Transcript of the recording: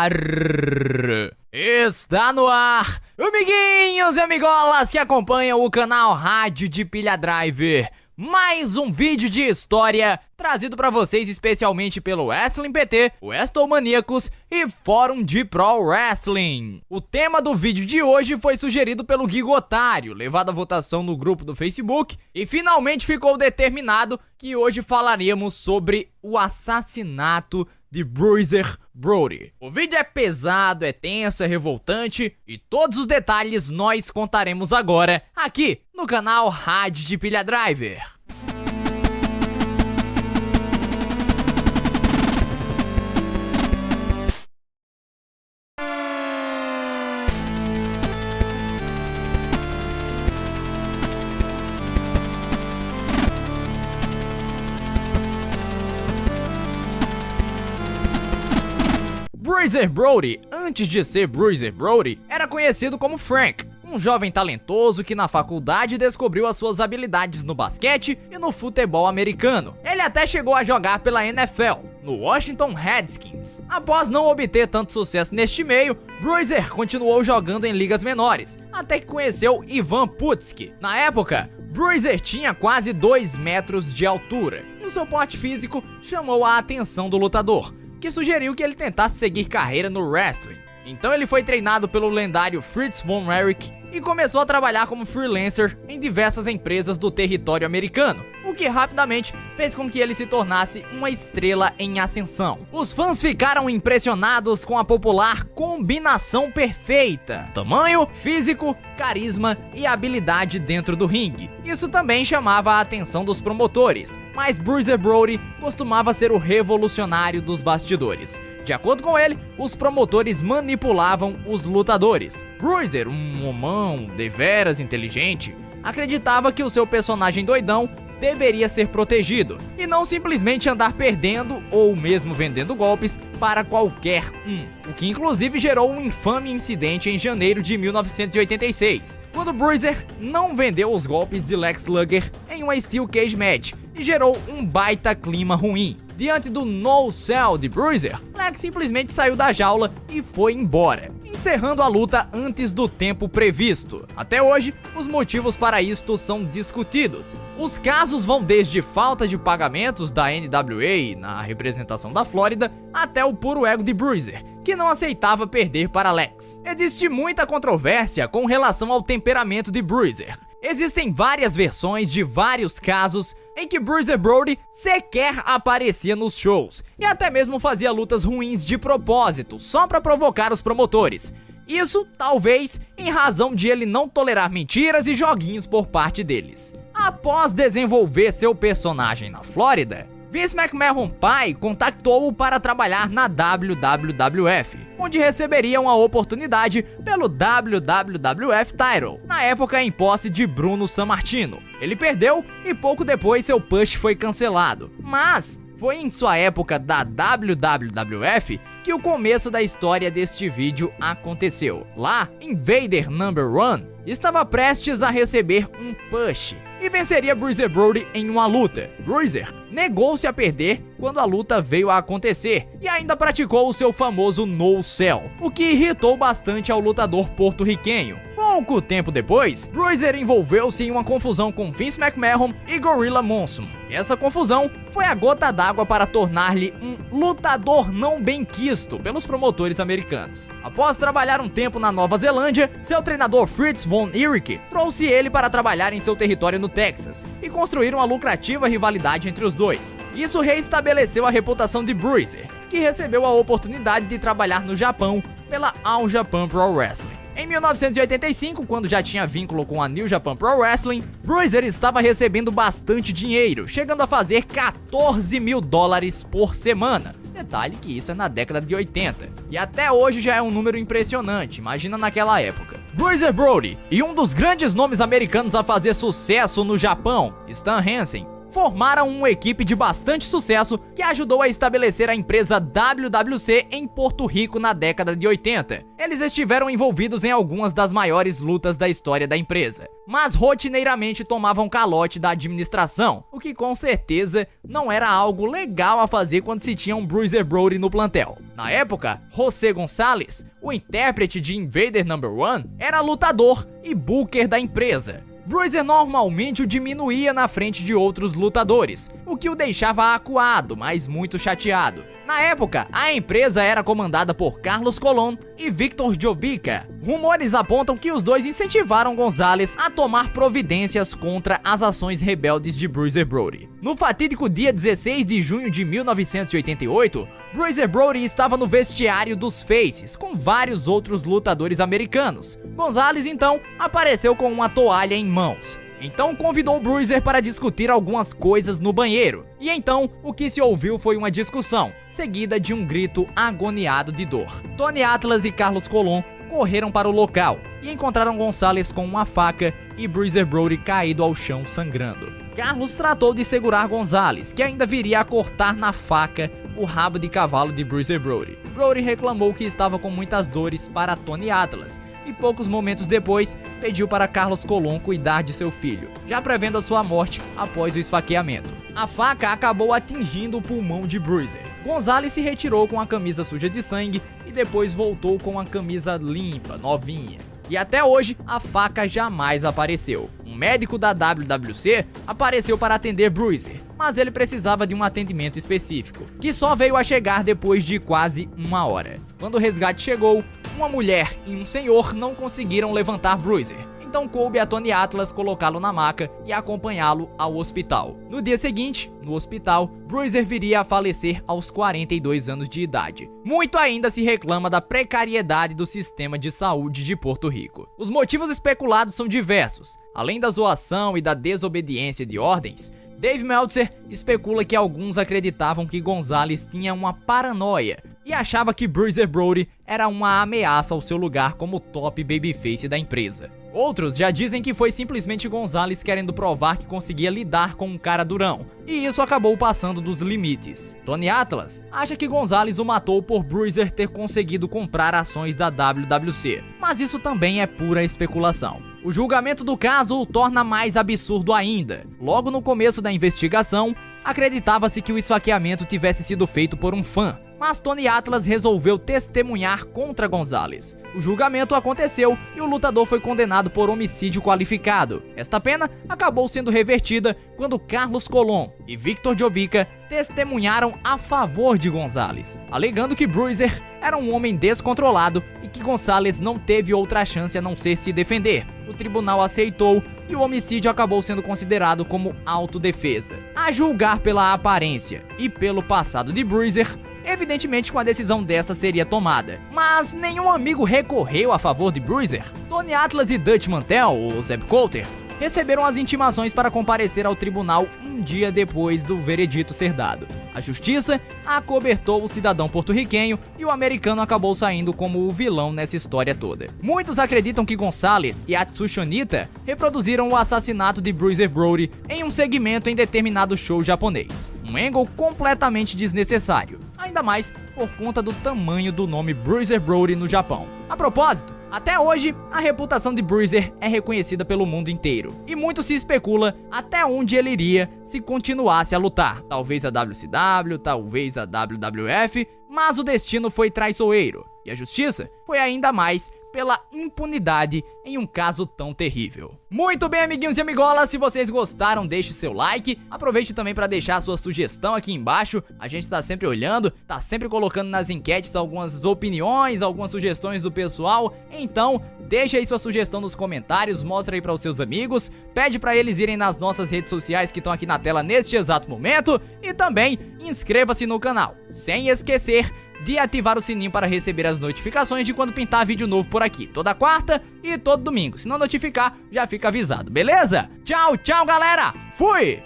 ar! Está no ar, amiguinhos e amigolas que acompanham o canal Rádio de Pilha Driver. Mais um vídeo de história trazido pra vocês especialmente pelo Wrestling PT, Wrestlemaniacos e Fórum de Pro Wrestling. O tema do vídeo de hoje foi sugerido pelo Gui Otário, levado à votação no grupo do Facebook, e finalmente ficou determinado que hoje falaremos sobre o assassinato de Bruiser Brody. O vídeo é pesado, é tenso, é revoltante e todos os detalhes nós contaremos agora aqui no canal Rádio de Pilha Driver. Bruiser Brody, antes de ser Bruiser Brody, era conhecido como Frank, um jovem talentoso que na faculdade descobriu as suas habilidades no basquete e no futebol americano. Ele até chegou a jogar pela NFL, no Washington Redskins. Após não obter tanto sucesso neste meio, Bruiser continuou jogando em ligas menores, até que conheceu Ivan Putski. Na época, Bruiser tinha quase 2 metros de altura, e o seu porte físico chamou a atenção do lutador, que sugeriu que ele tentasse seguir carreira no wrestling. Então ele foi treinado pelo lendário Fritz von Erich e começou a trabalhar como freelancer em diversas empresas do território americano, o que rapidamente fez com que ele se tornasse uma estrela em ascensão. Os fãs ficaram impressionados com a popular combinação perfeita: tamanho, físico, carisma e habilidade dentro do ringue. Isso também chamava a atenção dos promotores, mas Bruiser Brody costumava ser o revolucionário dos bastidores. De acordo com ele, os promotores manipulavam os lutadores. Bruiser, um homão deveras inteligente, acreditava que o seu personagem doidão deveria ser protegido e não simplesmente andar perdendo ou mesmo vendendo golpes para qualquer um, o que inclusive gerou um infame incidente em janeiro de 1986, quando Bruiser não vendeu os golpes de Lex Luger em uma Steel Cage Match e gerou um baita clima ruim. Diante do no-sell de Bruiser, Lex simplesmente saiu da jaula e foi embora, encerrando a luta antes do tempo previsto. Até hoje, os motivos para isto são discutidos. Os casos vão desde falta de pagamentos da NWA na representação da Flórida, até o puro ego de Bruiser, que não aceitava perder para Lex. Existe muita controvérsia com relação ao temperamento de Bruiser. Existem várias versões de vários casos em que Bruiser Brody sequer aparecia nos shows e até mesmo fazia lutas ruins de propósito, só para provocar os promotores. Isso, talvez, em razão de ele não tolerar mentiras e joguinhos por parte deles. Após desenvolver seu personagem na Flórida, Vince McMahon pai contactou-o para trabalhar na WWF, onde receberia uma oportunidade pelo WWF Title, na época em posse de Bruno Sammartino. Ele perdeu e pouco depois seu push foi cancelado, mas foi em sua época da WWF que o começo da história deste vídeo aconteceu. Lá, Invader No. 1 estava prestes a receber um push e venceria Bruiser Brody em uma luta. Bruiser negou-se a perder quando a luta veio a acontecer e ainda praticou o seu famoso no-sell, o que irritou bastante ao lutador porto-riquenho. Pouco tempo depois, Bruiser envolveu-se em uma confusão com Vince McMahon e Gorilla Monsoon. Essa confusão foi a gota d'água para tornar-lhe um lutador não benquisto pelos promotores americanos. Após trabalhar um tempo na Nova Zelândia, seu treinador Fritz von Erich trouxe ele para trabalhar em seu território no Texas e construir uma lucrativa rivalidade entre os dois. Isso reestabeleceu a reputação de Bruiser, que recebeu a oportunidade de trabalhar no Japão pela All Japan Pro Wrestling. Em 1985, quando já tinha vínculo com a New Japan Pro Wrestling, Bruiser estava recebendo bastante dinheiro, chegando a fazer $14 mil por semana. Detalhe que isso é na década de 80. E até hoje já é um número impressionante, imagina naquela época. Bruiser Brody e um dos grandes nomes americanos a fazer sucesso no Japão, Stan Hansen, formaram uma equipe de bastante sucesso que ajudou a estabelecer a empresa WWC em Porto Rico na década de 80. Eles estiveram envolvidos em algumas das maiores lutas da história da empresa, mas rotineiramente tomavam calote da administração, o que com certeza não era algo legal a fazer quando se tinha um Bruiser Brody no plantel. Na época, José Gonzalez, o intérprete de Invader No. 1, era lutador e booker da empresa. Bruiser normalmente o diminuía na frente de outros lutadores, o que o deixava acuado, mas muito chateado. Na época, a empresa era comandada por Carlos Colón e Viktor Jovica. Rumores apontam que os dois incentivaram Gonzalez a tomar providências contra as ações rebeldes de Bruiser Brody. No fatídico dia 16 de junho de 1988, Bruiser Brody estava no vestiário dos Faces com vários outros lutadores americanos. Gonzalez então apareceu com uma toalha em mãos. Então convidou Bruiser para discutir algumas coisas no banheiro. E então, o que se ouviu foi uma discussão, seguida de um grito agoniado de dor. Tony Atlas e Carlos Colón correram para o local e encontraram Gonzalez com uma faca e Bruiser Brody caído ao chão sangrando. Carlos tratou de segurar Gonzalez, que ainda viria a cortar na faca o rabo de cavalo de Bruiser Brody. Brody reclamou que estava com muitas dores para Tony Atlas e poucos momentos depois pediu para Carlos Colón cuidar de seu filho, já prevendo a sua morte após o esfaqueamento. A faca acabou atingindo o pulmão de Bruiser. Gonzalez se retirou com a camisa suja de sangue e depois voltou com a camisa limpa, novinha. E até hoje, a faca jamais apareceu. Um médico da WWC apareceu para atender Bruiser, mas ele precisava de um atendimento específico, que só veio a chegar depois de quase uma hora. Quando o resgate chegou, uma mulher e um senhor não conseguiram levantar Bruiser. Então coube a Tony Atlas colocá-lo na maca e acompanhá-lo ao hospital. No dia seguinte, no hospital, Bruiser viria a falecer aos 42 anos de idade. Muito ainda se reclama da precariedade do sistema de saúde de Porto Rico. Os motivos especulados são diversos. Além da zoação e da desobediência de ordens, Dave Meltzer especula que alguns acreditavam que Gonzalez tinha uma paranoia e achava que Bruiser Brody era uma ameaça ao seu lugar como top babyface da empresa. Outros já dizem que foi simplesmente Gonzalez querendo provar que conseguia lidar com um cara durão, e isso acabou passando dos limites. Tony Atlas acha que Gonzalez o matou por Bruiser ter conseguido comprar ações da WWC, mas isso também é pura especulação. O julgamento do caso o torna mais absurdo ainda. Logo no começo da investigação, acreditava-se que o esfaqueamento tivesse sido feito por um fã, mas Tony Atlas resolveu testemunhar contra Gonzalez. O julgamento aconteceu e o lutador foi condenado por homicídio qualificado. Esta pena acabou sendo revertida quando Carlos Colón e Viktor Jovica testemunharam a favor de Gonzalez, alegando que Bruiser era um homem descontrolado e que Gonzalez não teve outra chance a não ser se defender. O tribunal aceitou e o homicídio acabou sendo considerado como autodefesa. A julgar pela aparência e pelo passado de Bruiser, evidentemente com a decisão dessa seria tomada. Mas nenhum amigo recorreu a favor de Bruiser. Tony Atlas e Dutch Mantel, ou Zeb Coulter, receberam as intimações para comparecer ao tribunal um dia depois do veredito ser dado. A justiça acobertou o cidadão porto-riquenho e o americano acabou saindo como o vilão nessa história toda. Muitos acreditam que Gonzalez e Atsushi Onita reproduziram o assassinato de Bruiser Brody em um segmento em determinado show japonês. Um angle completamente desnecessário, ainda mais por conta do tamanho do nome Bruiser Brody no Japão. A propósito, até hoje, a reputação de Bruiser é reconhecida pelo mundo inteiro, e muito se especula até onde ele iria se continuasse a lutar. Talvez a WCW, talvez a WWF, mas o destino foi traiçoeiro, e a justiça foi ainda mais pela impunidade em um caso tão terrível. Muito bem, amiguinhos e amigolas, se vocês gostaram, deixe seu like, aproveite também para deixar a sua sugestão aqui embaixo, a gente tá sempre olhando, tá sempre colocando nas enquetes algumas opiniões, algumas sugestões do pessoal, então deixa aí sua sugestão nos comentários, mostra aí para os seus amigos, pede para eles irem nas nossas redes sociais que estão aqui na tela neste exato momento, e também inscreva-se no canal, sem esquecer de ativar o sininho para receber as notificações de quando pintar vídeo novo por aqui, toda quarta e todo domingo. Se não notificar, já fica avisado, beleza? Tchau, tchau, galera! Fui!